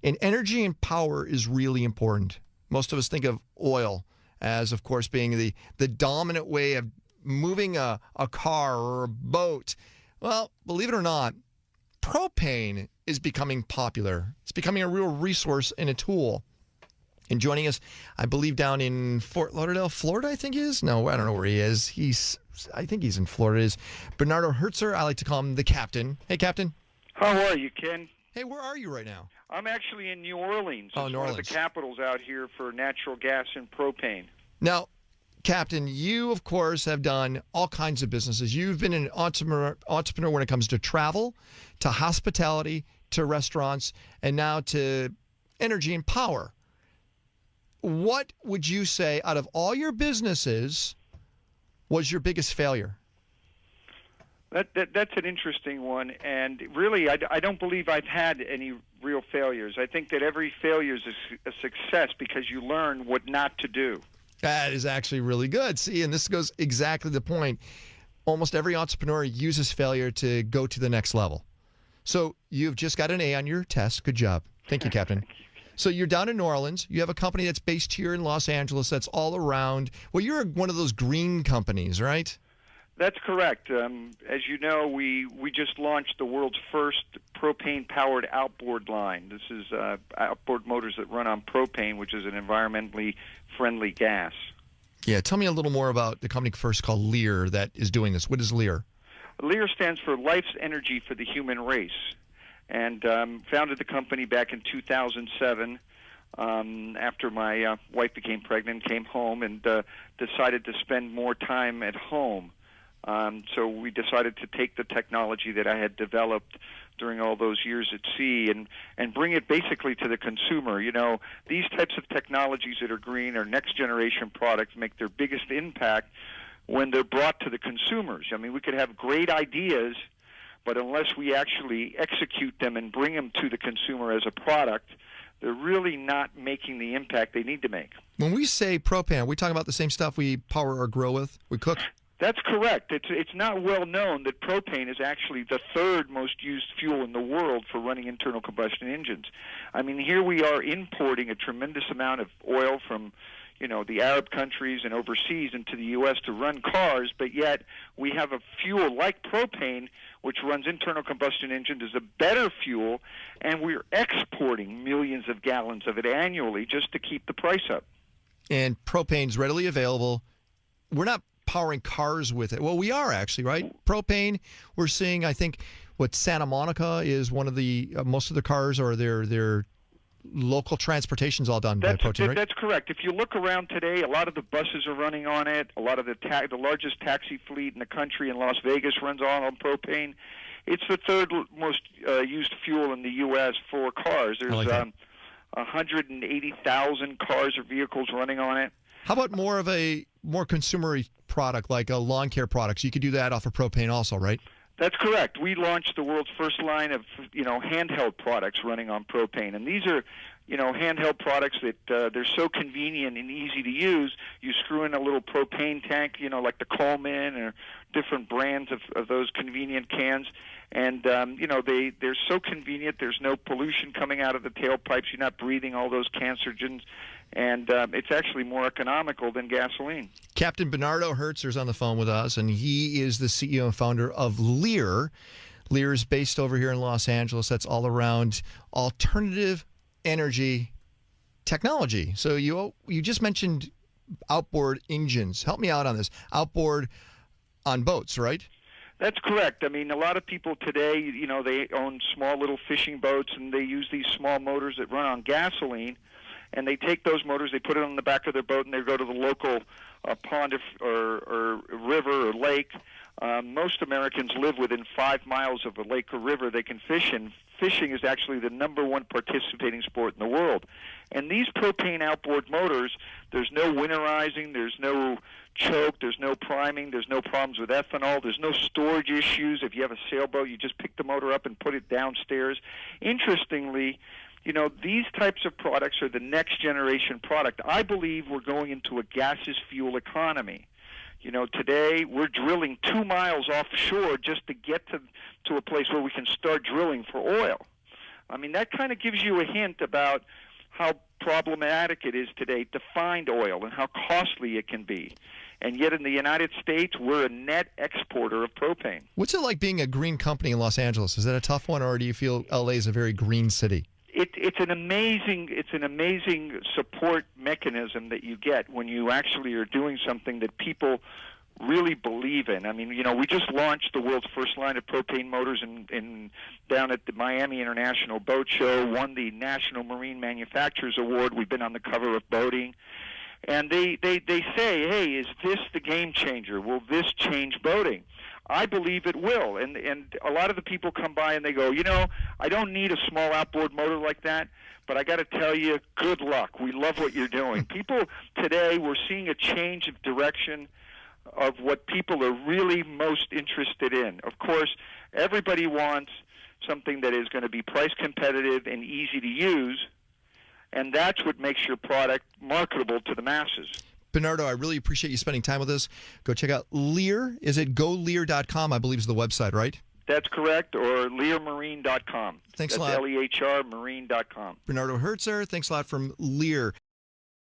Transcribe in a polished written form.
And energy and power is really important. Most of us think of oil as, of course, being the dominant way of moving a car or a boat. Well, believe it or not, propane is becoming popular. It's becoming a real resource and a tool. And joining us, I believe, down in Fort Lauderdale, Florida, I think he is. No, I don't know where he is. I think he's in Florida. Is Bernardo Herzer. I like to call him the captain. Hey, Captain. How are you, Ken? Hey, where are you right now? I'm actually in New Orleans. Oh, it's New one Orleans. of the capitals out here for natural gas and propane. Now, Captain, you, of course, have done all kinds of businesses. You've been an entrepreneur when it comes to travel, to hospitality, to restaurants, and now to energy and power. What would you say, out of all your businesses, was your biggest failure? That's an interesting one, and really, I don't believe I've had any real failures. I think that every failure is a success because you learn what not to do. That is actually really good. See, and this goes exactly the point. Almost every entrepreneur uses failure to go to the next level. So you've just got an A on your test. Good job. Thank you, Captain. Thank you. So you're down in New Orleans. You have a company that's based here in Los Angeles that's all around. Well, you're one of those green companies, right? That's correct. As you know, we just launched the world's first propane-powered outboard line. This is outboard motors that run on propane, which is an environmentally friendly gas. Yeah, tell me a little more about the company first called Lere that is doing this. What is Lere? Lere stands for Life's Energy for the Human Race, and founded the company back in 2007 after my wife became pregnant, came home, and decided to spend more time at home. So we decided to take the technology that I had developed during all those years at sea and bring it basically to the consumer. You know, these types of technologies that are green or next-generation products make their biggest impact when they're brought to the consumers. I mean, we could have great ideas, but unless we actually execute them and bring them to the consumer as a product, they're really not making the impact they need to make. When we say propane, are we talking about the same stuff we power our grill with? We cook? That's correct. It's not well known that propane is actually the third most used fuel in the world for running internal combustion engines. I mean, here we are importing a tremendous amount of oil from, the Arab countries and overseas into the U.S. to run cars, but yet we have a fuel like propane, which runs internal combustion engines, is a better fuel, and we're exporting millions of gallons of it annually just to keep the price up. And propane's readily available. We're not powering cars with it. Well, we are actually, right? Propane, we're seeing, I think, Santa Monica is one of the, most of the cars or their local transportation's all done by propane, right? That's correct. If you look around today, a lot of the buses are running on it. A lot of the largest taxi fleet in the country in Las Vegas runs on propane. It's the third most used fuel in the U.S. for cars. There's 180,000 cars or vehicles running on it. How about more consumer product like a lawn care products? You could do that off of propane also, right? That's correct. We launched the world's first line of, handheld products running on propane. And these are, handheld products that they're so convenient and easy to use. You screw in a little propane tank, like the Coleman or different brands of those convenient cans. And, they're so convenient. There's no pollution coming out of the tailpipes. You're not breathing all those cancerogens. And it's actually more economical than gasoline. Captain Bernardo Herzer is on the phone with us, and he is the CEO and founder of Lere. Lere is based over here in Los Angeles. That's all around alternative energy technology. So you just mentioned outboard engines. Help me out on this. Outboard on boats, right? That's correct. I mean, a lot of people today, they own small little fishing boats, and they use these small motors that run on gasoline. And they take those motors, they put it on the back of their boat, and they go to the local pond or river or lake. Most Americans live within 5 miles of a lake or river they can fish in. Fishing is actually the number one participating sport in the world. And these propane outboard motors, there's no winterizing, there's no choke, there's no priming, there's no problems with ethanol, there's no storage issues. If you have a sailboat, you just pick the motor up and put it downstairs. Interestingly, these types of products are the next generation product. I believe we're going into a gaseous fuel economy. Today we're drilling 2 miles offshore just to get to a place where we can start drilling for oil. I mean, that kind of gives you a hint about how problematic it is today to find oil and how costly it can be. And yet in the United States, we're a net exporter of propane. What's it like being a green company in Los Angeles? Is that a tough one, or do you feel LA is a very green city? It's an amazing support mechanism that you get when you actually are doing something that people really believe in. I mean, we just launched the world's first line of propane motors down at the Miami International Boat Show, won the National Marine Manufacturers Award. We've been on the cover of Boating. And they say, hey, is this the game changer? Will this change boating? I believe it will. And a lot of the people come by and they go, I don't need a small outboard motor like that, but I got to tell you, good luck. We love what you're doing. People today, we're seeing a change of direction of what people are really most interested in. Of course, everybody wants something that is going to be price competitive and easy to use, and that's what makes your product marketable to the masses. Bernardo, I really appreciate you spending time with us. Go check out Lere. Is it golere.com, I believe is the website, right? That's correct, or leremarine.com. Thanks That's a lot. LEHR marine.com. Bernardo Herzer, thanks a lot from Lere.